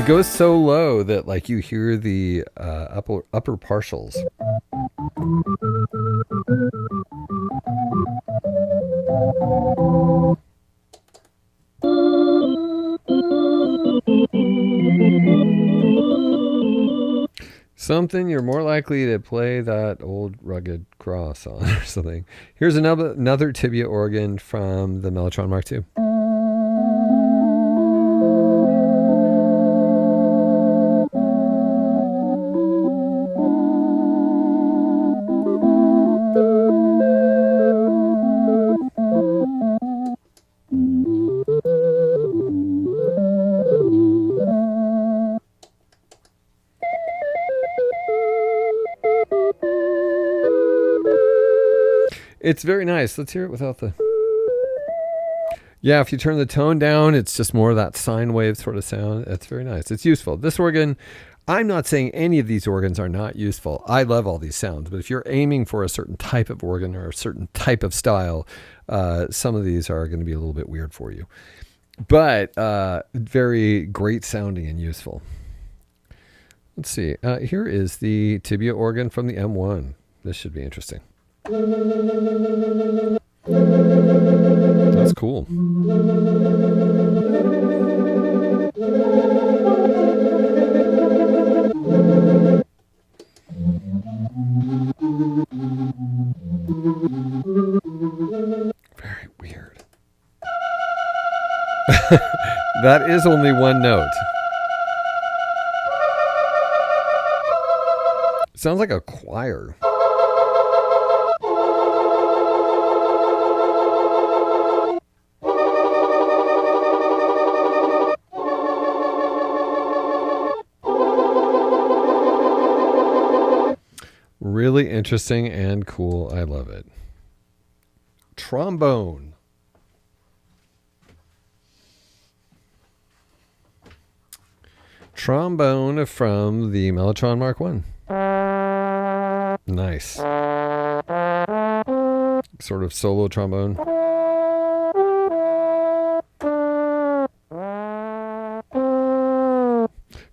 It goes so low that like you hear the upper partials. Something you're more likely to play that old rugged cross on or something. Here's another tibia organ from the Mellotron Mark II. It's very nice. Let's hear it without the... Yeah, if you turn the tone down, it's just more of that sine wave sort of sound. It's very nice. It's useful. This organ, I'm not saying any of these organs are not useful. I love all these sounds. But if you're aiming for a certain type of organ or a certain type of style, some of these are going to be a little bit weird for you. But very great sounding and useful. Let's see. Here is the tibia organ from the M1. This should be interesting. That's cool. Very weird. That is only one note. Sounds like a choir. Really interesting and cool. I love it. Trombone. Trombone from the Mellotron Mark I. Nice. Sort of solo trombone.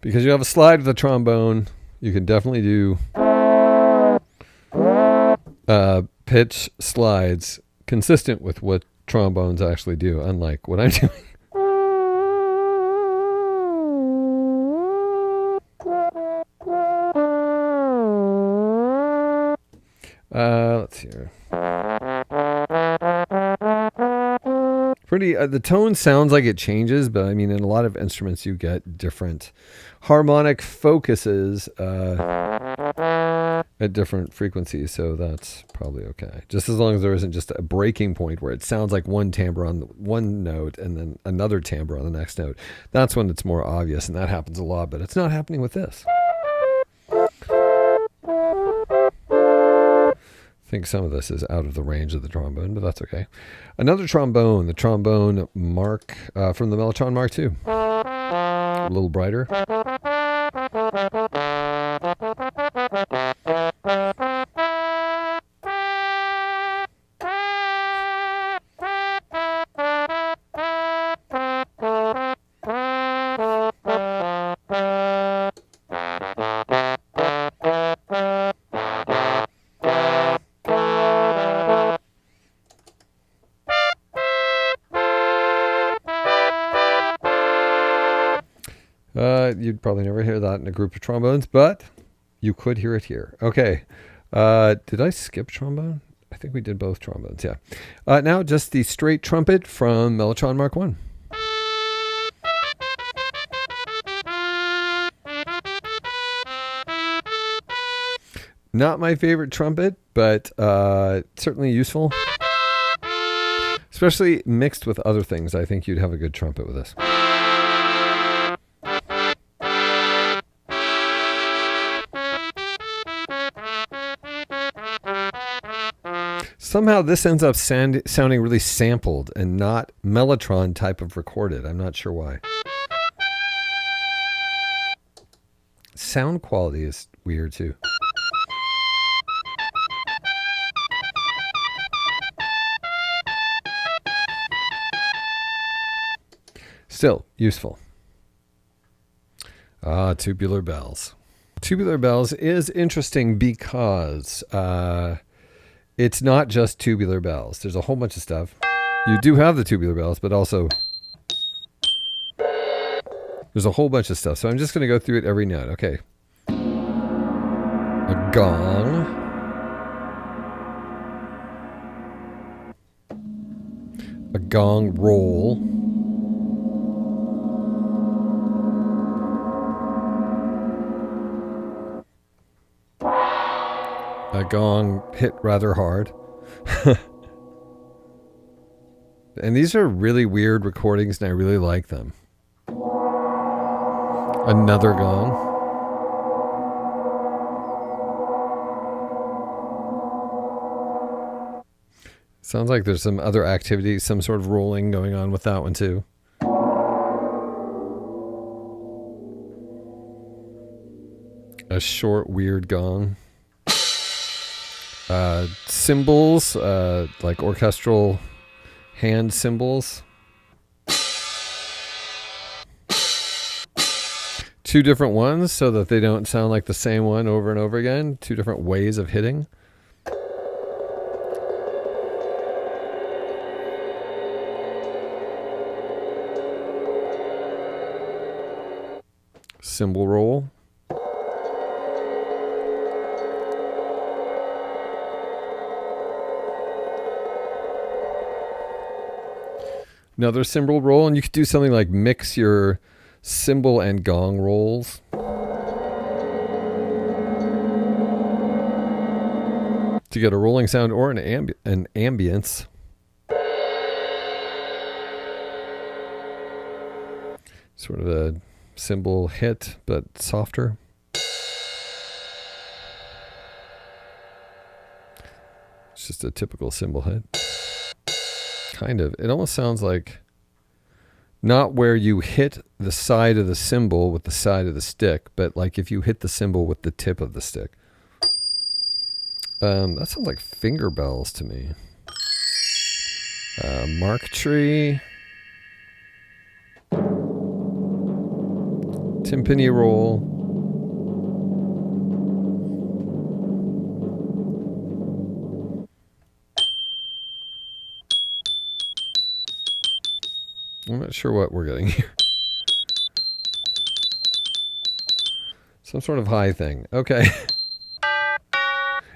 Because you have a slide with the trombone, you can definitely do pitch slides consistent with what trombones actually do, unlike what I'm doing. Let's see here. Pretty. The tone sounds like it changes, but I mean, in a lot of instruments, you get different harmonic focuses at different frequencies, so that's probably okay. Just as long as there isn't just a breaking point where it sounds like one timbre on one note and then another timbre on the next note. That's when it's more obvious, and that happens a lot, but it's not happening with this. I think some of this is out of the range of the trombone, but that's okay. Another trombone, the Trombone Mark from the Mellotron Mark II. A little brighter. You'd probably never hear that in a group of trombones, but you could hear it here. Okay. Did I skip trombone? I think we did both trombones, yeah. Now just the straight trumpet from Mellotron Mark I. Not my favorite trumpet, but certainly useful. Especially mixed with other things. I think you'd have a good trumpet with this. Somehow this ends up sounding really sampled and not Mellotron type of recorded. I'm not sure why. Sound quality is weird too. Still useful. Ah, tubular bells. Tubular bells is interesting because it's not just tubular bells. There's a whole bunch of stuff. You do have the tubular bells, but also there's a whole bunch of stuff. So I'm just going to go through it every note. Okay. A gong. A gong roll. A gong hit rather hard. And these are really weird recordings, and I really like them. Another gong. Sounds like there's some other activity, some sort of rolling going on with that one too. A short, weird gong. Cymbals, like orchestral hand cymbals. Two different ones so that they don't sound like the same one over and over again. Two different ways of hitting. Cymbal roll. Another cymbal roll, and you could do something like mix your cymbal and gong rolls. To get a rolling sound or an ambience. Sort of a cymbal hit, but softer. It's just a typical cymbal hit. Kind of. It almost sounds like not where you hit the side of the cymbal with the side of the stick, but like if you hit the cymbal with the tip of the stick. That sounds like finger bells to me. Mark tree. Timpani roll. I'm not sure what we're getting here. Some sort of high thing. Okay.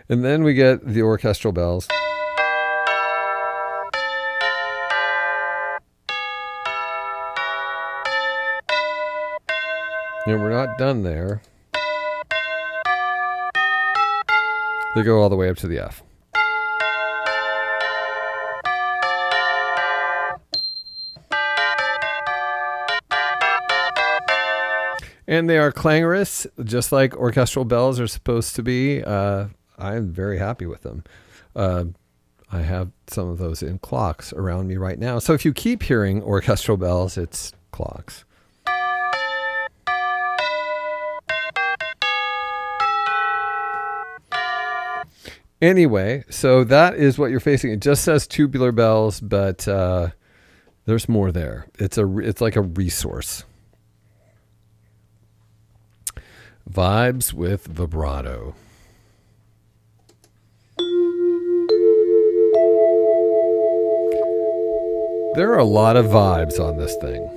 And then we get the orchestral bells. And we're not done there. They go all the way up to the F. And they are clangorous, just like orchestral bells are supposed to be. I'm very happy with them. I have some of those in clocks around me right now. So if you keep hearing orchestral bells, it's clocks. Anyway, so that is what you're facing. It just says tubular bells, but there's more there. It's like a resource. Vibes with vibrato. There are a lot of vibes on this thing.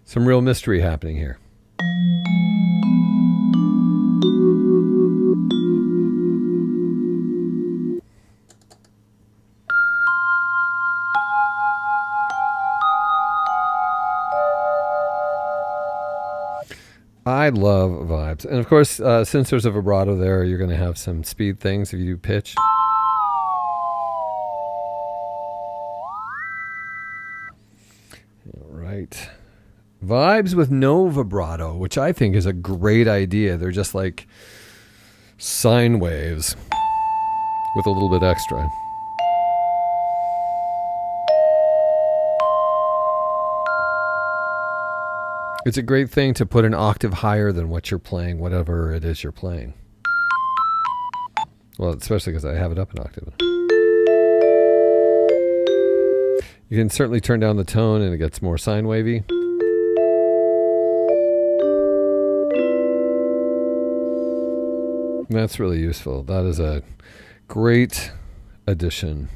Some real mystery happening here. I love vibes. And of course, since there's a vibrato there, you're going to have some speed things if you do pitch. All right. Vibes with no vibrato, which I think is a great idea. They're just like sine waves with a little bit extra. It's a great thing to put an octave higher than what you're playing, whatever it is you're playing. Well, especially because I have it up an octave. You can certainly turn down the tone and it gets more sine wavy. And that's really useful. That is a great addition.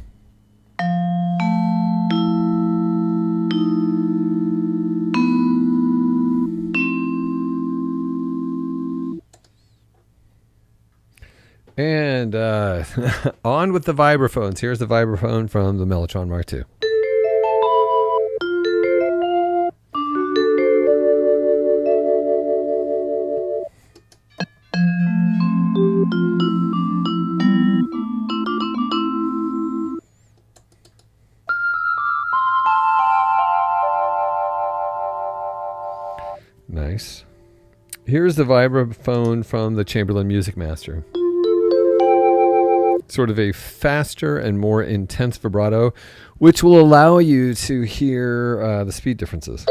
And on with the vibraphones. Here's the vibraphone from the Mellotron Micro. Nice. Here's the vibraphone from the Chamberlin Music Master. Sort of a faster and more intense vibrato, which will allow you to hear the speed differences.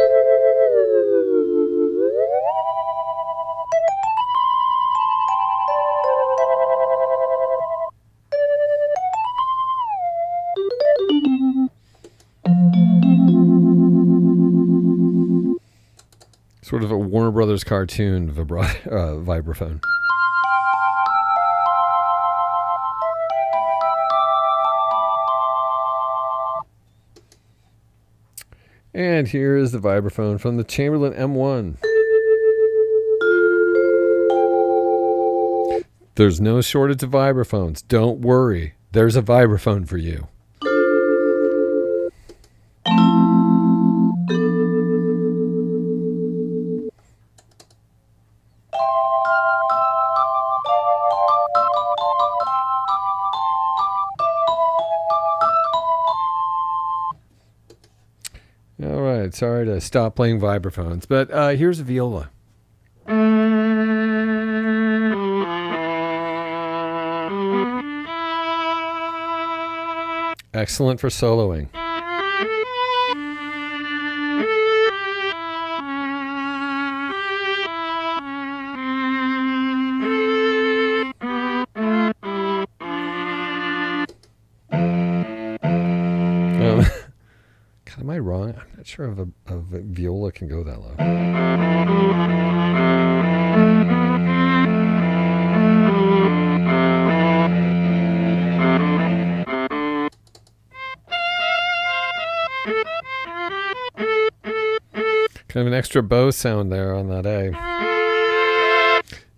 Sort of a Warner Brothers cartoon vibraphone. And here is the vibraphone from the Chamberlin M1. There's no shortage of vibraphones. Don't worry. There's a vibraphone for you. All right, sorry to stop playing vibraphones, but here's a viola. Excellent for soloing. God, am I wrong? I'm not sure if a viola can go that low. Kind of an extra bow sound there on that A.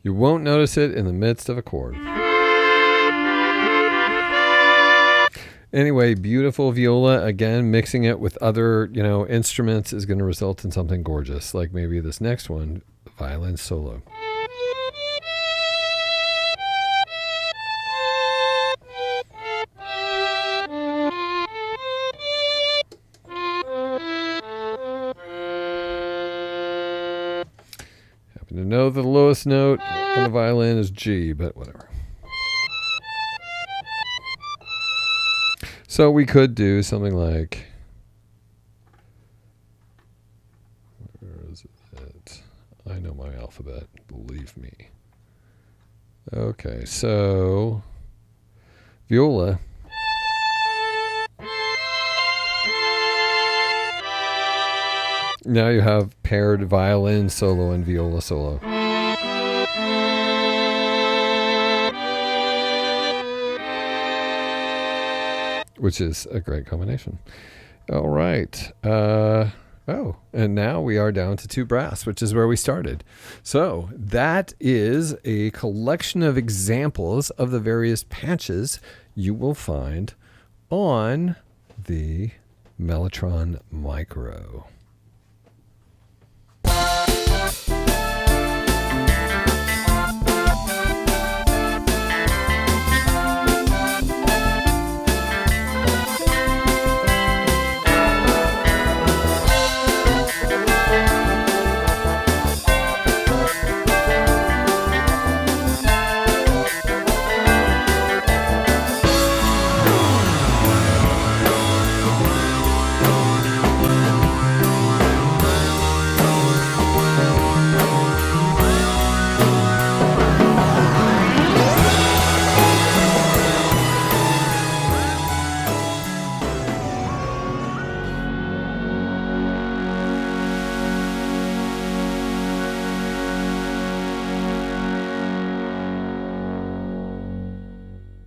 You won't notice it in the midst of a chord. Anyway, beautiful viola. Again, mixing it with other, instruments is going to result in something gorgeous, like maybe this next one, violin solo. Happen to know the lowest note on the violin is G, but whatever. So we could do something like, where is it? I know my alphabet, believe me. Okay, so viola. Now you have paired violin solo and viola solo. Which is a great combination. All right. And now we are down to two brass, which is where we started. So that is a collection of examples of the various patches you will find on the Mellotron Micro.